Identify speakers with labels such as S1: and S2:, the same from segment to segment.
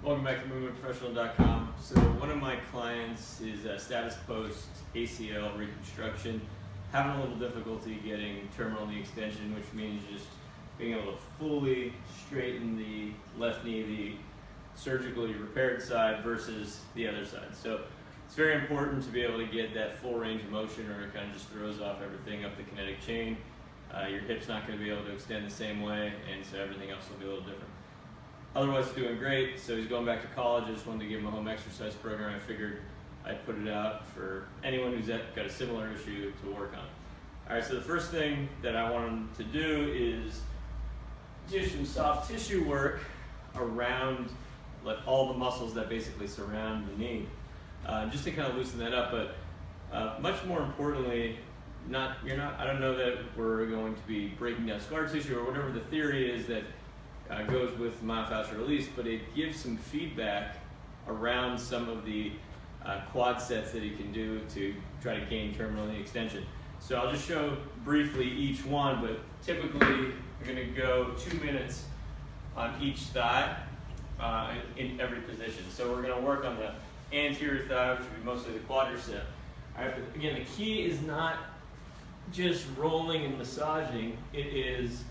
S1: Welcome back to movementprofessional.com. So one of my clients is status post ACL reconstruction, having a little difficulty getting terminal knee extension, which means just being able to fully straighten the left knee, the surgically repaired side versus the other side. So it's very important to be able to get that full range of motion, or it kind of just throws off everything up the kinetic chain. Your hip's not going to be able to extend the same way, and so everything else will be a little different. Otherwise, he's doing great, so he's going back to college. I just wanted to give him a home exercise program. I figured I'd put it out for anyone who's got a similar issue to work on. All right, so the first thing that I want him to do is do some soft tissue work around all the muscles that basically surround the knee, just to kind of loosen that up. But much more importantly, I don't know that we're going to be breaking down scar tissue or whatever the theory is that goes with myofascial release, but it gives some feedback around some of the quad sets that he can do to try to gain terminal knee extension. So I'll just show briefly each one, but typically we're going to go 2 minutes on each thigh in every position. So we're going to work on the anterior thigh, which would be mostly the quadricep. All right, but again, the key is not just rolling and massaging. It is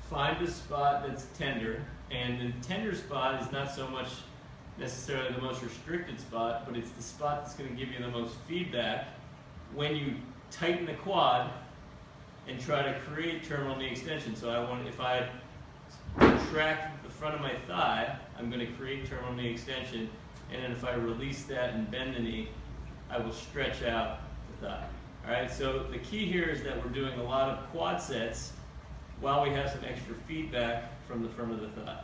S1: find a spot that's tender, and the tender spot is not so much necessarily the most restricted spot, but it's the spot that's going to give you the most feedback when you tighten the quad and try to create terminal knee extension. So if I contract the front of my thigh, I'm going to create terminal knee extension, and then if I release that and bend the knee, I will stretch out the thigh. All right, so the key here is that we're doing a lot of quad sets while we have some extra feedback from the front of the thigh.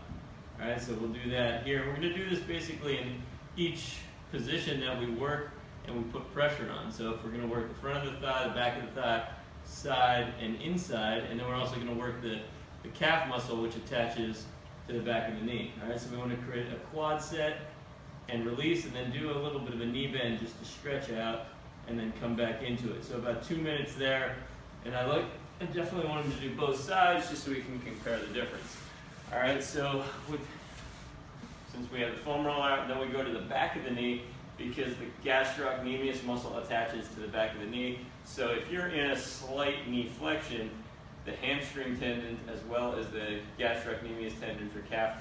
S1: All right, so we'll do that here. We're going to do this basically in each position that we work and we put pressure on. So if we're going to work the front of the thigh, the back of the thigh, side and inside, and then we're also going to work the calf muscle, which attaches to the back of the knee. All right, so we want to create a quad set and release, and then do a little bit of a knee bend just to stretch out and then come back into it. So about 2 minutes there, and I definitely want him to do both sides just so we can compare the difference. All right, so since we have the foam roll out, then we go to the back of the knee because the gastrocnemius muscle attaches to the back of the knee. So if you're in a slight knee flexion, the hamstring tendons as well as the gastrocnemius tendons or calf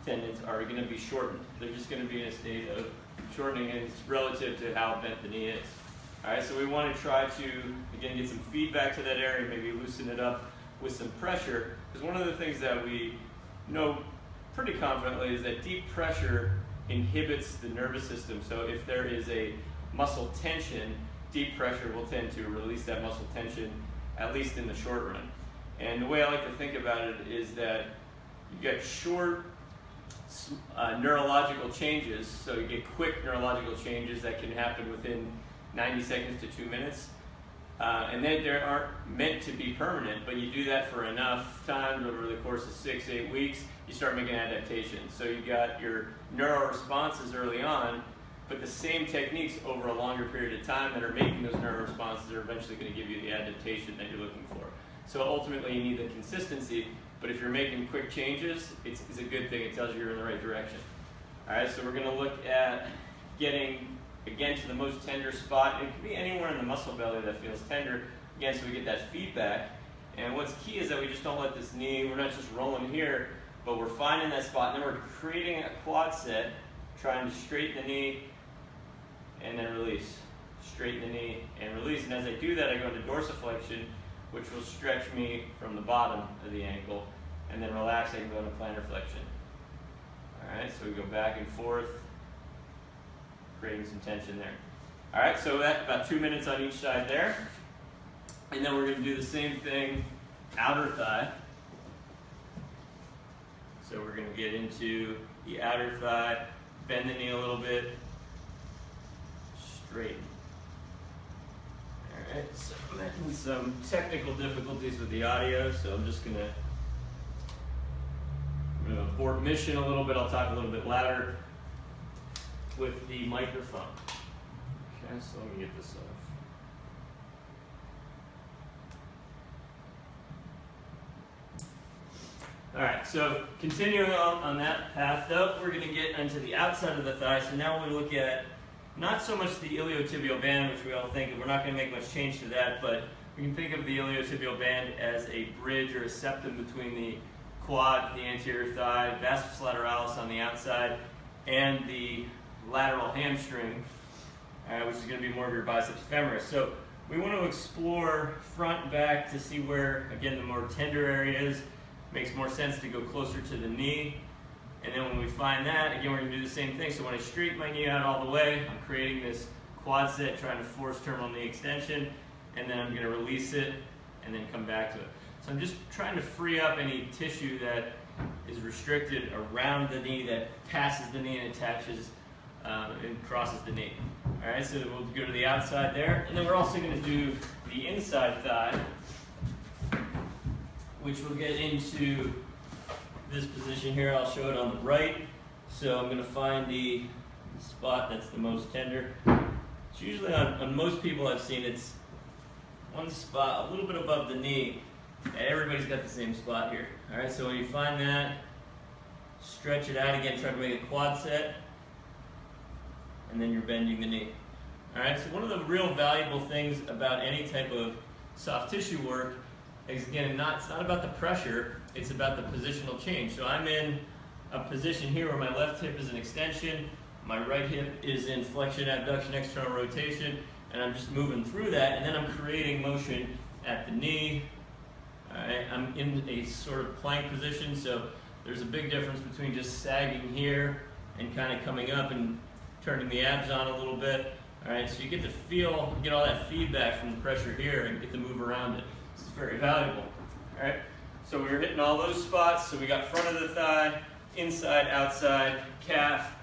S1: tendons are going to be shortened. They're just going to be in a state of shortening, and it's relative to how bent the knee is. All right, so we want to try to, again, get some feedback to that area, maybe loosen it up with some pressure, because one of the things that we know pretty confidently is that deep pressure inhibits the nervous system. So if there is a muscle tension, deep pressure will tend to release that muscle tension, at least in the short run. And the way I like to think about it is that you get short neurological changes, so you get quick neurological changes that can happen within 90 seconds to 2 minutes, and then they aren't meant to be permanent, but you do that for enough time over the course of 6-8 weeks, you start making adaptations. So you got your neuro responses early on, but the same techniques over a longer period of time that are making those neuro responses are eventually going to give you the adaptation that you're looking for. So ultimately you need the consistency, but if you're making quick changes, it's a good thing. It tells you you're in the right direction. All right, so we're going to look at getting again to the most tender spot. It could be anywhere in the muscle belly that feels tender, again, so we get that feedback. And what's key is that we just don't let this knee, we're not just rolling here, but we're finding that spot, and then we're creating a quad set, trying to straighten the knee and then release. Straighten the knee and release. And as I do that, I go into dorsiflexion, which will stretch me from the bottom of the ankle, and then relax, I can go into plantar flexion. All right, so we go back and forth, creating some tension there. All right, so that's about 2 minutes on each side there. And then we're going to do the same thing, outer thigh. So we're going to get into the outer thigh, bend the knee a little bit, straighten. All right, so I'm having some technical difficulties with the audio, so I'm just going to abort mission a little bit. I'll talk a little bit louder with the microphone. Okay, so let me get this off. All right, so continuing on that path though, we're going to get into the outside of the thigh. So now we look at not so much the iliotibial band, which we all think, we're not going to make much change to that, but we can think of the iliotibial band as a bridge or a septum between the quad, the anterior thigh, vastus lateralis on the outside, and the lateral hamstring, which is going to be more of your biceps femoris. So we want to explore front, back to see where, again, the more tender area is. Makes more sense to go closer to the knee. And then when we find that, again, we're going to do the same thing. So when I straighten my knee out all the way, I'm creating this quad set, trying to force terminal knee extension, and then I'm going to release it and then come back to it. So I'm just trying to free up any tissue that is restricted around the knee that passes the knee and attaches and crosses the knee. All right, so we'll go to the outside there, and then we're also going to do the inside thigh, which we'll get into this position here. I'll show it on the right. So I'm going to find the spot that's the most tender. It's usually on most people I've seen, it's one spot a little bit above the knee, and everybody's got the same spot here. All right, so when you find that, stretch it out again, try to make a quad set, and then you're bending the knee. All right, so one of the real valuable things about any type of soft tissue work is, again, it's not about the pressure, it's about the positional change. So I'm in a position here where my left hip is in extension, my right hip is in flexion, abduction, external rotation, and I'm just moving through that, and then I'm creating motion at the knee. All right, I'm in a sort of plank position, so there's a big difference between just sagging here and kind of coming up and turning the abs on a little bit. All right, so you get to feel, get all that feedback from the pressure here and get to move around it. This is very valuable. All right, so we were hitting all those spots. So we got front of the thigh, inside, outside, calf,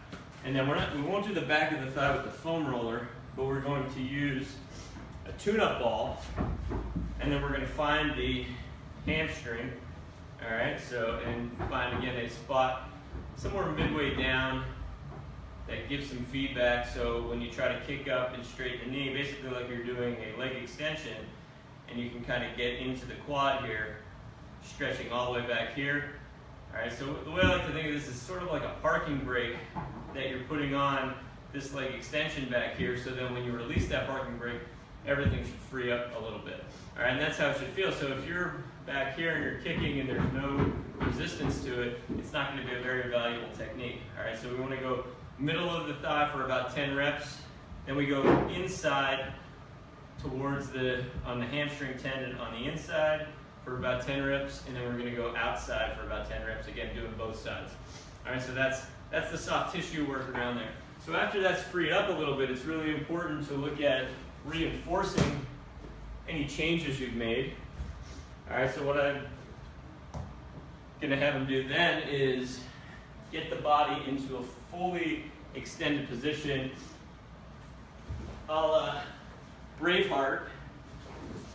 S1: and then we won't do the back of the thigh with the foam roller, but we're going to use a tune-up ball, and then we're going to find the hamstring. All right, so, and find again a spot somewhere midway down that gives some feedback. So when you try to kick up and straighten the knee, basically like you're doing a leg extension, and you can kind of get into the quad here, stretching all the way back here. All right, so the way I like to think of this is sort of like a parking brake that you're putting on this leg extension back here, so then when you release that parking brake, everything should free up a little bit. All right, and that's how it should feel. So if you're back here and you're kicking and there's no resistance to it, it's not going to be a very valuable technique. All right, so we want to go middle of the thigh for about 10 reps. Then we go inside towards on the hamstring tendon on the inside for about 10 reps, and then we're going to go outside for about 10 reps, again doing both sides. All right, so that's the soft tissue work around there. So after that's freed up a little bit, it's really important to look at reinforcing any changes you've made. All right, so what I'm going to have them do then is get the body into a fully extended position, a la Braveheart,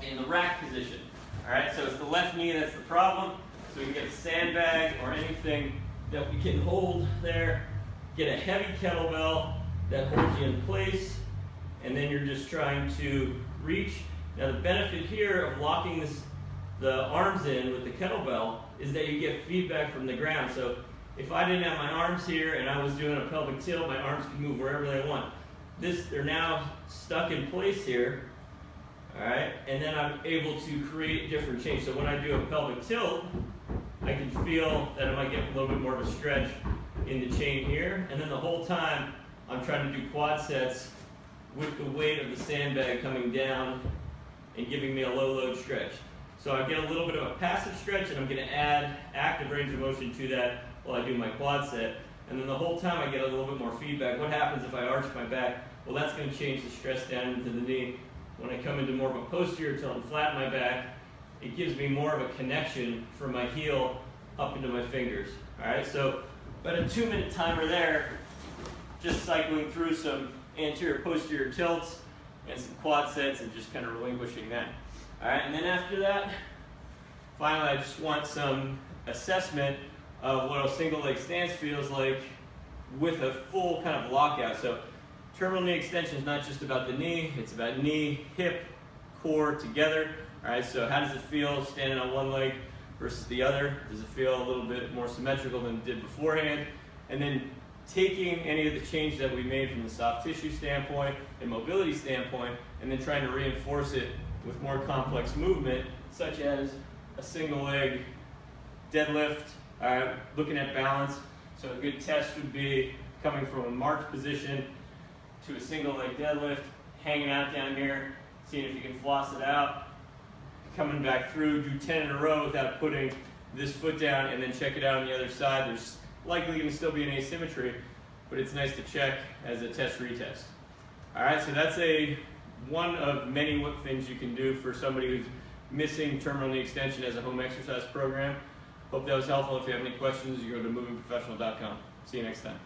S1: in the rack position. All right, so it's the left knee that's the problem. So we can get a sandbag or anything that we can hold there. Get a heavy kettlebell that holds you in place, and then you're just trying to reach. Now the benefit here of locking the arms in with the kettlebell is that you get feedback from the ground. So if I didn't have my arms here and I was doing a pelvic tilt, my arms can move wherever they want. They're now stuck in place here, all right? And then I'm able to create different change. So when I do a pelvic tilt, I can feel that I might get a little bit more of a stretch in the chain here. And then the whole time, I'm trying to do quad sets with the weight of the sandbag coming down and giving me a low load stretch. So I get a little bit of a passive stretch, and I'm going to add active range of motion to that while I do my quad set. And then the whole time I get a little bit more feedback. What happens if I arch my back? Well, that's going to change the stress down into the knee. When I come into more of a posterior tilt and flatten my back, it gives me more of a connection from my heel up into my fingers. All right, so about a 2-minute timer there, just cycling through some anterior posterior tilts and some quad sets and just kind of relinquishing that. All right, and then after that, finally I just want some assessment of what a single leg stance feels like with a full kind of lockout. So terminal knee extension is not just about the knee, it's about knee, hip, core together. All right, so how does it feel standing on one leg versus the other? Does it feel a little bit more symmetrical than it did beforehand? And then taking any of the changes that we made from the soft tissue standpoint and mobility standpoint, and then trying to reinforce it with more complex movement, such as a single leg deadlift, looking at balance. So a good test would be coming from a march position to a single leg deadlift, hanging out down here, seeing if you can floss it out, coming back through, do 10 in a row without putting this foot down, and then check it out on the other side. There's likely going to still be an asymmetry, but it's nice to check as a test retest. All right, so that's one of many things you can do for somebody who's missing terminal knee extension as a home exercise program. Hope that was helpful. If you have any questions, you go to movingprofessional.com. See you next time.